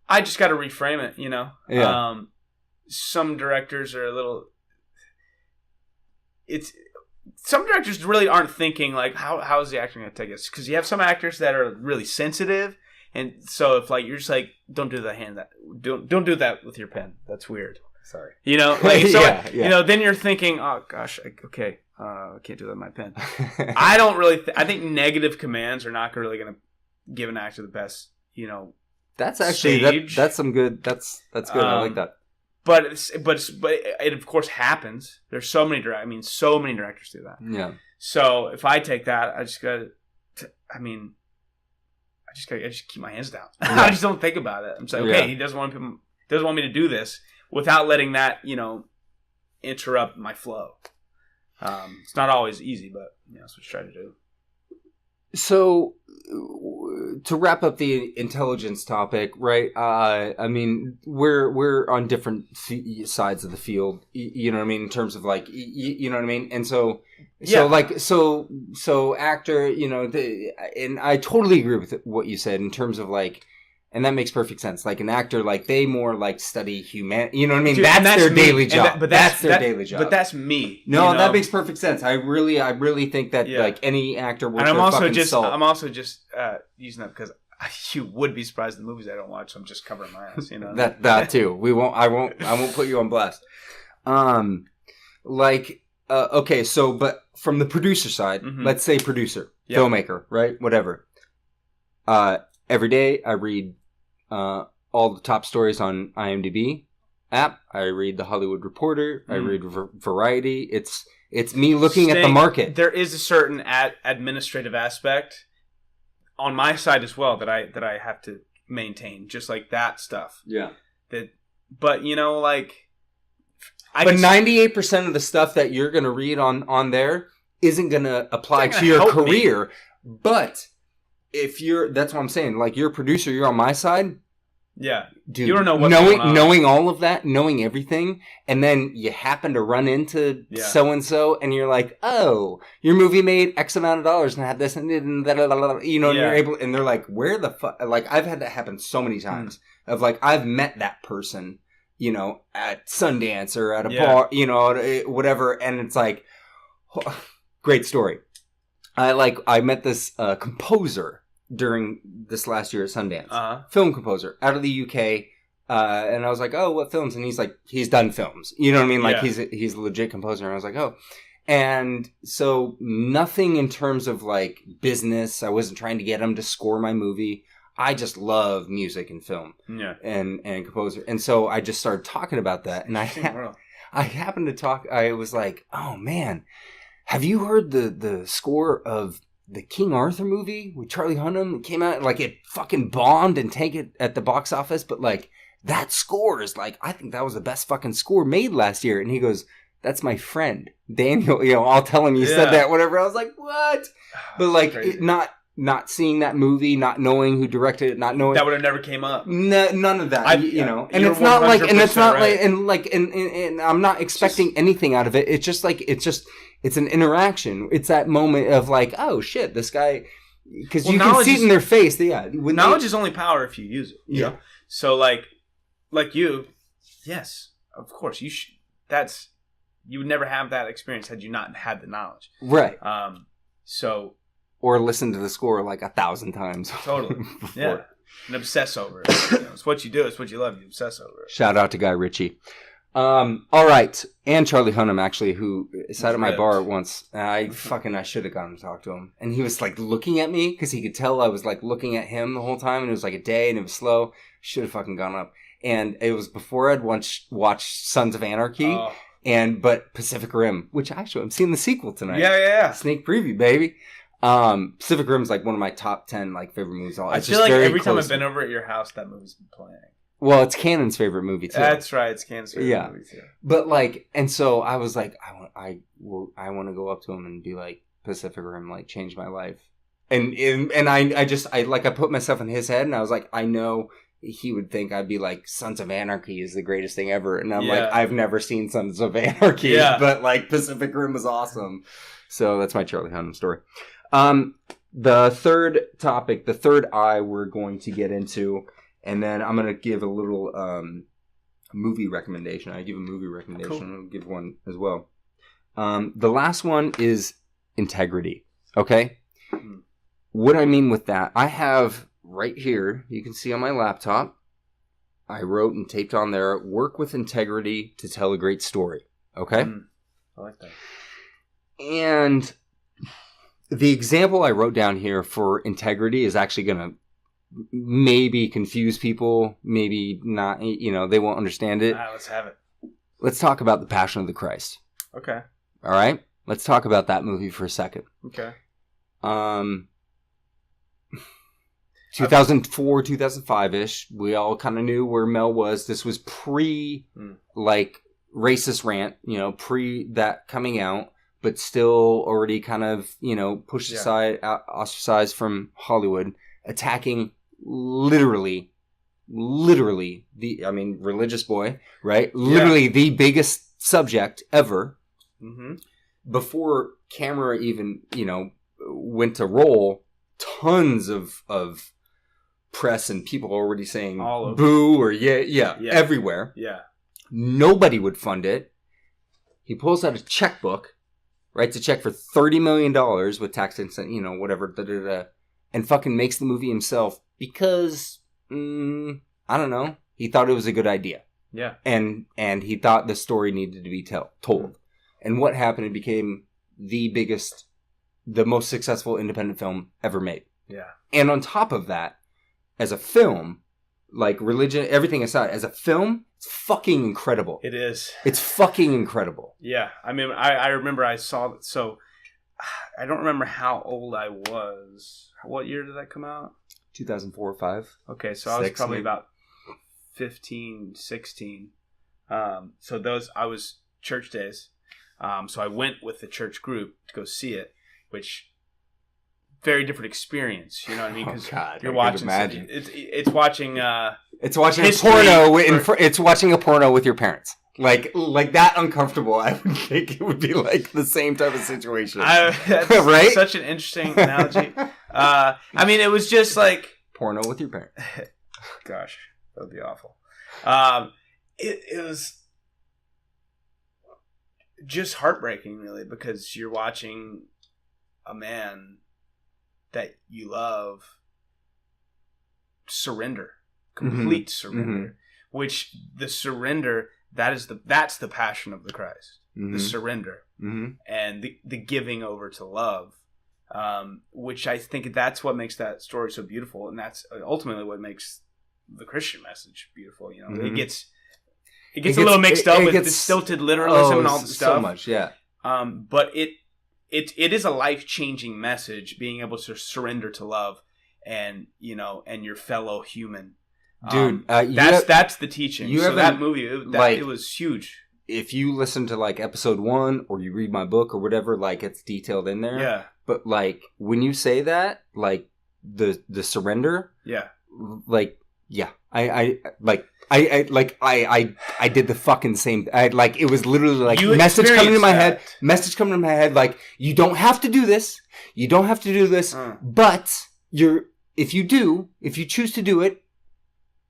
S2: I just got to reframe it, you know.
S1: Yeah.
S2: Some directors are a little. Some directors really aren't thinking like, how is the actor going to take this? Because you have some actors that are really sensitive, and so if like you're just like, don't do don't do that with your pen. That's weird. Sorry. You know, like, so, you know, then you're thinking, oh, gosh, okay, I can't do that with my pen. I don't really, I think negative commands are not really going to give an actor the best, you know,
S1: that's actually, that's some good, that's good. I like that.
S2: But it of course happens. There's so many directors do that.
S1: Yeah.
S2: So if I take that, I just keep my hands down. Yeah. I just don't think about it. I'm saying, okay, he doesn't want me to do this, without letting that, you know, interrupt my flow. It's not always easy, but that's what you try to do.
S1: So, to wrap up the intelligence topic, right? I mean, we're on different sides of the field. You know what I mean? In terms of like, you know what I mean? And so actor, you know, and I totally agree with what you said in terms of like. And that makes perfect sense. Like an actor, like they more like study humanity. You know what I mean? Dude, that's their daily job. That's their daily job.
S2: But that's me.
S1: No, that makes perfect sense. I really think that like any actor worth their fucking salt.
S2: I'm also just using that because you would be surprised at the movies I don't watch. So I'm just covering my ass. You know
S1: that too. I won't put you on blast. Okay, so but from the producer side, let's say producer, filmmaker, right? Whatever. Every day I read all the top stories on IMDb app. I read The Hollywood Reporter. I read Variety. It's me looking at the market.
S2: There is a certain administrative aspect on my side as well that I have to maintain, just like that stuff.
S1: Yeah.
S2: But you know, like.
S1: But 98% of the stuff that you're going to read on there isn't going to apply to your career. But that's what I'm saying. Like, you're a producer, you're on my side.
S2: Yeah.
S1: Dude,
S2: you don't know what's going on.
S1: Knowing all of that, knowing everything, and then you happen to run into so-and-so, and you're like, oh, your movie made X amount of dollars and had this, and you know, and you're able, and they're like, where the fuck? Like, I've had that happen so many times. Of like, I've met that person, you know, at Sundance or at a bar, you know, whatever, and it's like, great story. I met this composer during this last year at Sundance. Film composer out of the UK. And I was like, oh, what films? And he's like, he's done films. You know what I mean? Like, he's a legit composer. And I was like, oh. And so nothing in terms of like business. I wasn't trying to get him to score my movie. I just love music and film and composer. And so I just started talking about that. And I happened to talk. I was like, oh, man. have you heard the score of the King Arthur movie with Charlie Hunnam? It came out, like, it fucking bombed and tanked it at the box office, but, like, that score is, like, I think that was the best fucking score made last year. And he goes, that's my friend, Daniel. You know, I'll tell him you said that, whatever. I was like, what? But, like, not seeing that movie, not knowing who directed it, not knowing
S2: that would have never came up.
S1: None of that, you know. And it's not like, and it's not right. and I'm not expecting anything out of it. It's just like, it's an interaction. It's that moment of like, oh shit, this guy, because you can see it in their face.
S2: Knowledge is only power if you use it. You know? So like you, yes, of course you should. You would never have that experience had you not had the knowledge, right? Or
S1: listen to the score like 1,000 times.
S2: Totally. Yeah. And obsess over it. You know, it's what you do. It's what you love. You obsess over it.
S1: Shout out to Guy Ritchie. All right. And Charlie Hunnam, actually, who sat at my bar once. I should have gone to talk to him. And he was like looking at me because he could tell I was like looking at him the whole time. And it was like a day and it was slow. Should have fucking gone up. And it was before I'd watched Sons of Anarchy. Oh. But Pacific Rim, which actually I'm seeing the sequel tonight.
S2: Yeah.
S1: Sneak preview, baby. Pacific Rim is like one of my top 10 like favorite movies.
S2: I feel like every time I've been over at your house, that movie's been playing.
S1: Well, it's Cannon's favorite movie too.
S2: That's right, it's Cannon's favorite movie too.
S1: But like, and so I was like, I want to go up to him and be like, Pacific Rim like changed my life, and I put myself in his head, and I was like, I know he would think I'd be like, Sons of Anarchy is the greatest thing ever, and I'm like, I've never seen Sons of Anarchy, but like Pacific Rim was awesome. So that's my Charlie Hunnam story. The third topic, the third eye we're going to get into, and then I'm going to give a little movie recommendation. I give a movie recommendation. Cool. I'll give one as well. The last one is integrity. Okay? Mm-hmm. What I mean with that, I have right here, you can see on my laptop, I wrote and taped on there, work with integrity to tell a great story. Okay?
S2: I like that.
S1: And the example I wrote down here for integrity is actually going to maybe confuse people, maybe not, you know, they won't understand it.
S2: Let's have it. Let's
S1: talk about The Passion of the Christ.
S2: Okay.
S1: All right? Let's talk about that movie for a second.
S2: Okay.
S1: 2004, 2005-ish, we all kind of knew where Mel was. This was like, racist rant, you know, pre that coming out, but still already kind of, you know, pushed aside, ostracized from Hollywood, attacking literally religious boy, right? Literally the biggest subject ever. Mm-hmm. Before camera even, you know, went to roll, tons of press and people already saying boo or yeah, everywhere. Yeah. Nobody would fund it. He pulls out a checkbook, writes a check for $30 million with tax and, you know, whatever, and fucking makes the movie himself because, I don't know, he thought it was a good idea.
S2: Yeah.
S1: And he thought the story needed to be told. Mm-hmm. And what happened, it became the most successful independent film ever made.
S2: Yeah.
S1: And on top of that, as a film, like religion, everything aside, as a film, it's fucking incredible.
S2: It is.
S1: It's fucking incredible.
S2: Yeah. I mean, I remember I saw it. So I don't remember how old I was. What year did that come out?
S1: 2004 or 5.
S2: Okay. So I was probably about 15, 16. So I was church days. So I went with the church group to go see it, which very different experience. You know what I mean? Because you're watching. It's watching.
S1: It's watching a porno. It's watching a porno with your parents. Like that uncomfortable. I would think it would be like the same type of situation.
S2: That's right? Such an interesting analogy. I mean, it was just like
S1: porno with your parents.
S2: Gosh, that would be awful. It was just heartbreaking, really, because you're watching a man that you love surrender, complete surrender, which the surrender, that's the passion of the Christ, the surrender, and the giving over to love, which I think that's what makes that story so beautiful, and that's ultimately what makes the Christian message beautiful. You know, it gets a little mixed up with the stilted literalism and all the stuff.
S1: So much, yeah.
S2: But it is a life-changing message, being able to surrender to love and, and your fellow human.
S1: Dude,
S2: that's the teaching. So that movie,
S1: it
S2: was huge.
S1: If you listen to like episode 1 or you read my book or whatever, like it's detailed in there.
S2: Yeah.
S1: But like when you say that, like the surrender.
S2: Yeah.
S1: Like, yeah, I did the fucking same. It was literally like message coming to my head. Like, you don't have to do this. You don't have to do this. But if you choose to do it,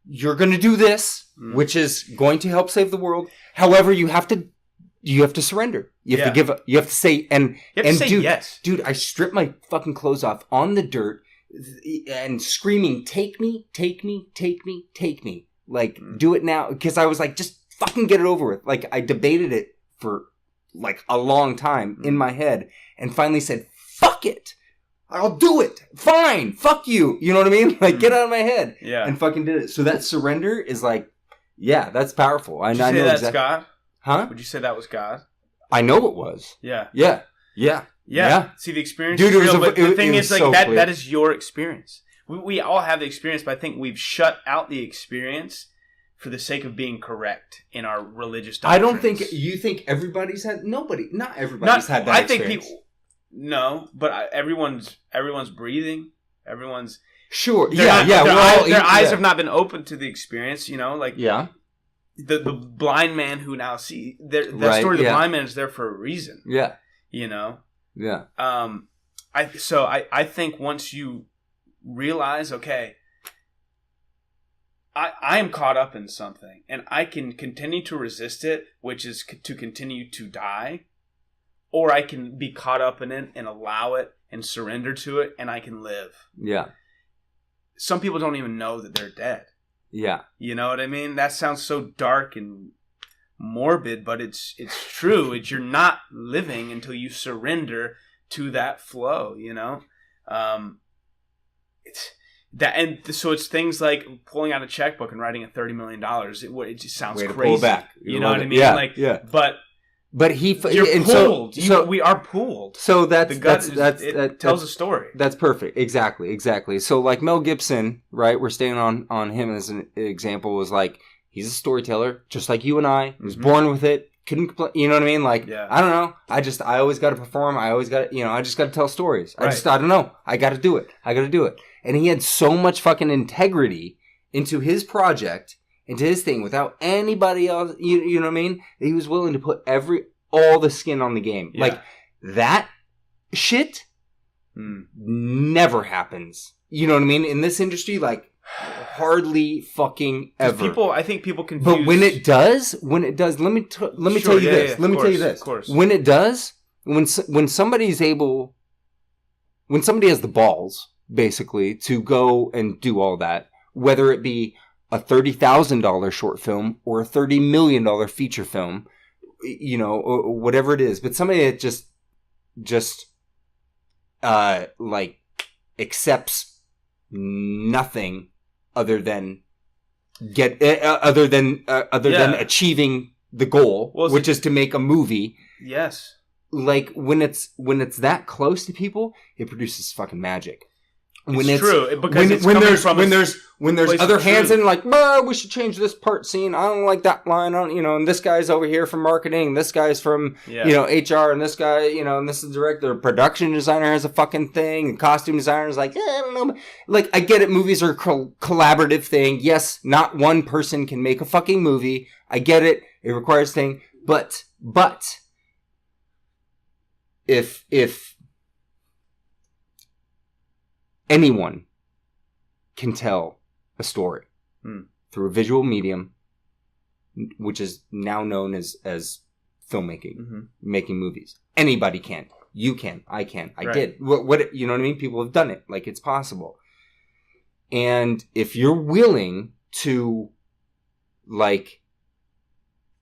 S1: you're going to do this, which is going to help save the world. However, you have to surrender. You have to give up. You have to say,
S2: yes.
S1: Dude, I stripped my fucking clothes off on the dirt and screaming, take me, take me, take me, take me. Like, do it now. Because I was like, just fucking get it over with. Like, I debated it for like a long time in my head and finally said, fuck it. I'll do it. Fine. Fuck you. You know what I mean? Like, get out of my head.
S2: Yeah.
S1: And fucking did it. So that surrender is like, yeah, that's powerful.
S2: Would you say that's God?
S1: Huh?
S2: Would you say that was God?
S1: I know it was.
S2: Yeah.
S1: Yeah. Yeah.
S2: Yeah. See, the experience
S1: Dude,
S2: is real, but the thing is, like,
S1: so
S2: that is your experience. We all have the experience, but I think we've shut out the experience for the sake of being correct in our religious doctrines.
S1: I don't think, you think everybody's had, not everybody's had that
S2: I
S1: experience.
S2: think people, no, but everyone's breathing, everyone's...
S1: Sure,
S2: their eyes have not been open to the experience, like...
S1: Yeah.
S2: The blind man who now sees... That story of the blind man is there for a reason.
S1: Yeah.
S2: Yeah. I think once you realize, okay, I am caught up in something and I can continue to resist it, which is to continue to die, or I can be caught up in it and allow it and surrender to it, and I can live.
S1: Yeah.
S2: Some people don't even know that they're dead.
S1: Yeah.
S2: You know what I mean? That sounds so dark and morbid, but it's true. You're not living until you surrender to that flow, So it's things like pulling out a checkbook and writing a $30 million. It just sounds
S1: way to
S2: crazy.
S1: pull back.
S2: You know what I mean?
S1: Yeah.
S2: But you're pulled. We are pulled.
S1: So
S2: it tells a story.
S1: That's perfect. Exactly. So like Mel Gibson, right? We're staying on him as an example. Was like, he's a storyteller, just like you and I. He was born with it. Couldn't complain. You know what I mean? Like, I don't know. I always got to perform. I always got to, I just got to tell stories. Right. I don't know. I got to do it. And he had so much fucking integrity into his project, into his thing, without anybody else, you know what I mean? He was willing to put all the skin on the game. Yeah. Like, that shit never happens. You know what I mean? In this industry, like, hardly fucking ever.
S2: I think people confuse.
S1: But when it does, let me tell you this. Let me tell you this. When it does, when somebody has the balls, basically, to go and do all that, whether it be a $30,000 short film or a $30 million feature film, or whatever it is, but somebody that just accepts nothing other than achieving the goal, which is to make a movie.
S2: Yes.
S1: Like, when it's that close to people, it produces fucking magic.
S2: It's true, because when there's other hands in, like, we should change this part scene. I don't like that line. And this guy's over here from marketing. This guy's from HR, and this guy, and this is the director. The production designer has a fucking thing, and costume designer is like, I don't know. Like, I get it. Movies are a collaborative thing. Yes, not one person can make a fucking movie. I get it. It requires thing, but if anyone can tell a story through a visual medium, which is now known as filmmaking, making movies. Anybody can. You can. I can. I did. What you know what I mean? People have done it. Like, it's possible. And if you're willing to, like,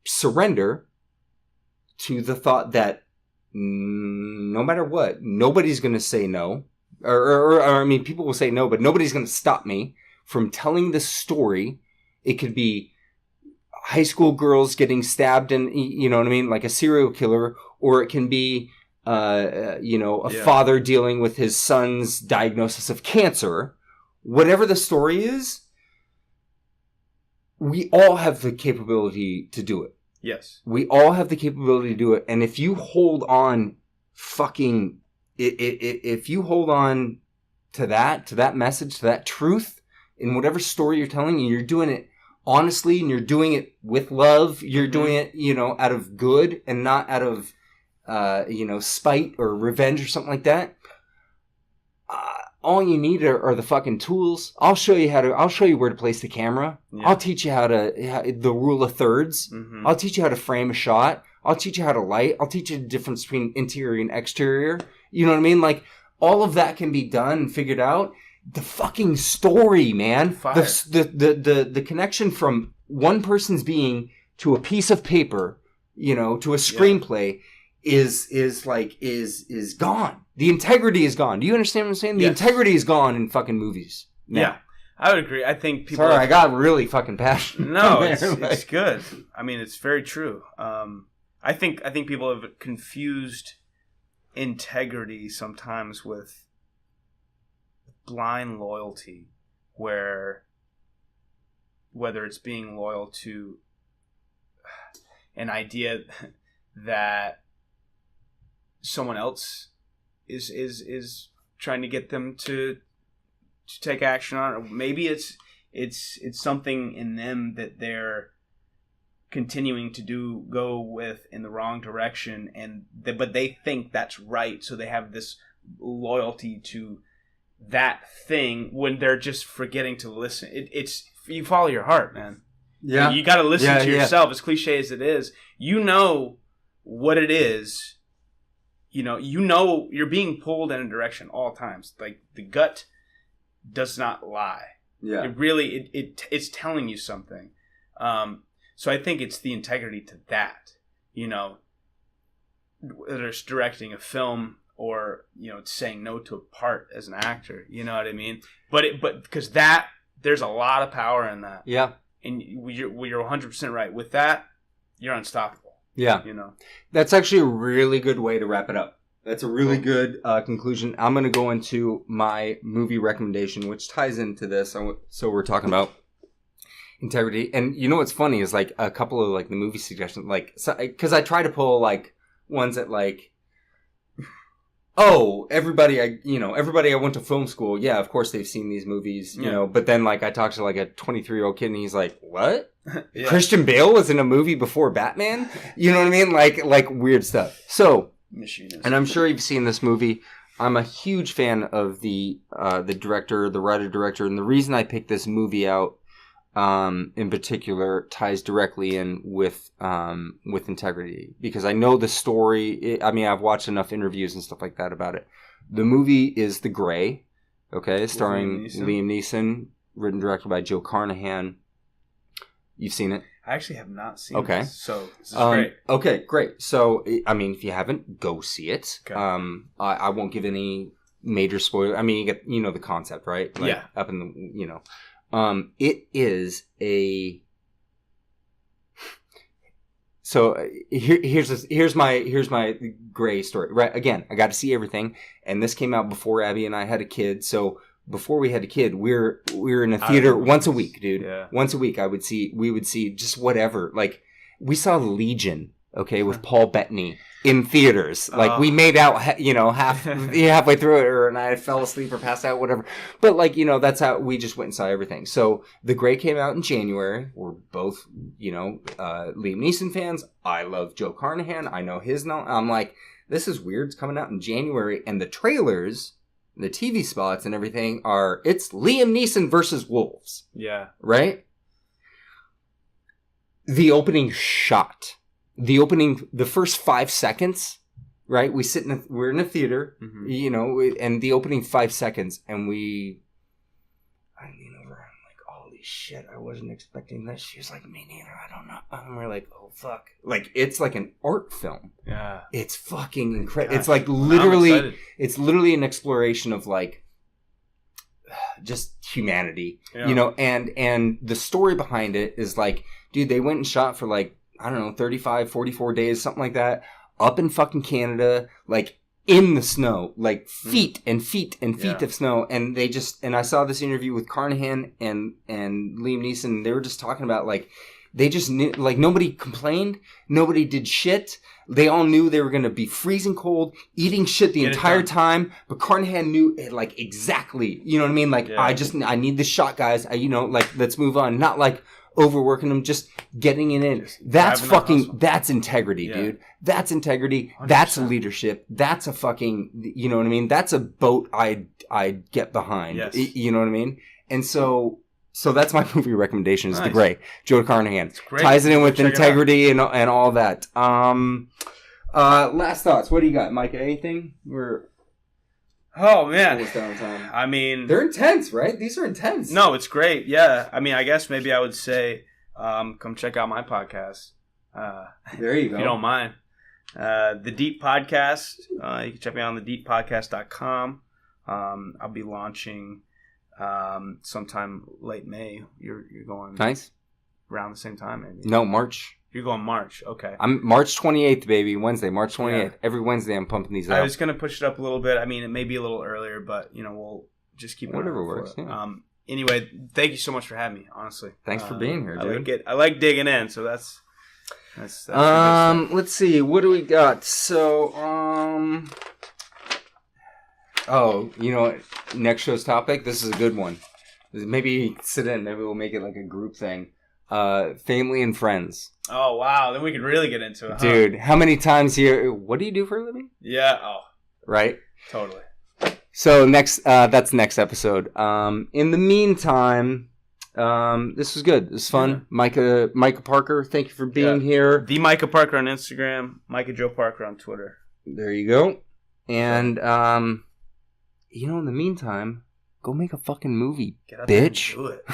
S2: surrender to the thought that no matter what, nobody's going to say no. Or I mean, people will say no, but nobody's going to stop me from telling this story. It could be high school girls getting stabbed and, you know what I mean, like a serial killer, or it can be
S1: a father dealing with his son's diagnosis of cancer, whatever the story is, we all have the capability to do it.
S2: Yes.
S1: We all have the capability to do it. And if you hold on if you hold on to that message, to that truth in whatever story you're telling, and you're doing it honestly and you're doing it with love, you're doing it, out of good and not out of, spite or revenge or something like that. All you need are the fucking tools. I'll show you where to place the camera. Yeah. I'll teach you the rule of thirds. Mm-hmm. I'll teach you how to frame a shot. I'll teach you how to light. I'll teach you the difference between interior and exterior. You know what I mean? Like, all of that can be done and figured out. The fucking story, man. Fire. The connection from one person's being to a piece of paper, to a screenplay is gone. The integrity is gone. Do you understand what I'm saying? The integrity is gone in fucking movies now.
S2: Yeah, I would agree. I think people...
S1: Sorry, I got really fucking passionate.
S2: No, it's good. I mean, it's very true. I think people have confused integrity sometimes with blind loyalty, whether it's being loyal to an idea that someone else is trying to get them to take action on, or maybe it's something in them that they're continuing to go with in the wrong direction, but they think that's right, so they have this loyalty to that thing when they're just forgetting to listen. It's you follow your heart, man. Yeah, you got to listen to yourself. As cliche as it is, what it is. You're being pulled in a direction all times. Like, the gut does not lie. Yeah. It really, it's telling you something. So I think it's the integrity to that, whether it's directing a film or, saying no to a part as an actor, you know what I mean? But because there's a lot of power in that. Yeah. And you're 100% right. With that, you're unstoppable. Yeah.
S1: That's actually a really good way to wrap it up. That's a really good conclusion. I'm going to go into my movie recommendation, which ties into this. So we're talking about integrity. And what's funny is, like, a couple of, like, the movie suggestions, like, because I try to pull, like, ones that, like, everybody I went to film school. Yeah, of course they've seen these movies, but then, like, I talked to, like, a 23-year-old kid and he's like, what? Yeah. Christian Bale was in a movie before Batman? You know what I mean? Like weird stuff. So, and I'm sure you've seen this movie. I'm a huge fan of the director, the writer-director, and the reason I picked this movie out in particular ties directly in with integrity, because I know the story. I've watched enough interviews and stuff like that about it. The movie is The Grey, starring Liam Neeson, written and directed by Joe Carnahan. You've seen it?
S2: I actually have not seen it. So this is great.
S1: Okay, great. So, if you haven't, go see it. Okay. I won't give any major spoiler. You get, the concept, right? Like, yeah. Up in the, it is a... So here's my Grey story. Right. Again, I got to see everything. And this came out before Abby and I had a kid. So before we had a kid, we were in a theater once a week, dude. Yeah. Once a week, we would see just whatever. Like, we saw Legion, with Paul Bettany in theaters. Like, we made out, halfway through it, and I fell asleep or passed out, whatever. But, like, that's how we just went and saw everything. So The Grey came out in January. We're both, Liam Neeson fans. I love Joe Carnahan. I know his now. I'm like, this is weird. It's coming out in January, and the trailers, the TV spots and everything it's Liam Neeson versus wolves. Yeah. Right? The opening shot. The first 5 seconds, right? We're in a theater, and the opening 5 seconds, and I lean over, I'm like, holy shit, I wasn't expecting this. She was like, me neither, I don't know. And we're like, oh fuck. Like, it's like an art film. Yeah. It's fucking incredible. It's like it's literally an exploration of, like, just humanity, and the story behind it is like, dude, they went and shot for, like, I don't know, 35, 44 days, something like that, up in fucking Canada, like in the snow, like feet and feet and feet of snow. And they just, and I saw this interview with Carnahan and Liam Neeson. And they were just talking about like, they just knew, like nobody complained. Nobody did shit. They all knew they were going to be freezing cold, eating shit the entire time. But Carnahan knew it, like exactly, you know what I mean? Like, I need this shot, guys. Like, let's move on. Not like overworking them, just getting it in. That's fucking, that's integrity, dude. That's integrity. 100%. That's leadership. That's a fucking, you know what I mean? That's a boat I'd get behind. Yes. You know what I mean? And so that's my movie recommendation is The Grey. Joe Carnahan. Ties it in with integrity and all that. Last thoughts. What do you got, Micah? Anything?
S2: Oh, man. I mean...
S1: They're intense, right? These are intense.
S2: No, it's great. Yeah. I mean, I guess maybe I would say come check out my podcast.
S1: There you go.
S2: If you don't mind. The Deep Podcast. You can check me out on thedeeppodcast.com. I'll be launching... sometime late May. You're going
S1: nice
S2: around the same time, maybe.
S1: No, March.
S2: You're going March. Okay.
S1: I'm March 28th, baby. Wednesday, March 28th. Yeah. Every Wednesday, I'm pumping these out.
S2: I was gonna push it up a little bit. I mean, it may be a little earlier, but we'll just keep
S1: whatever works. Yeah.
S2: Anyway, thank you so much for having me. Honestly,
S1: thanks for being here, dude.
S2: I like digging in. So that's
S1: let's see. What do we got? So oh, next show's topic. This is a good one. Maybe sit in. Maybe we'll make it like a group thing. Family and friends.
S2: Oh wow! Then we could really get into it,
S1: dude. How many times here? What do you do for a living?
S2: Yeah. Oh.
S1: Right.
S2: Totally.
S1: So that's next episode. In the meantime, this was good. This was fun. Yeah. Micah Parker. Thank you for being here.
S2: The Micah Parker on Instagram. Micah Joe Parker on Twitter.
S1: There you go. And in the meantime, go make a fucking movie, bitch.
S2: Get out there and do it.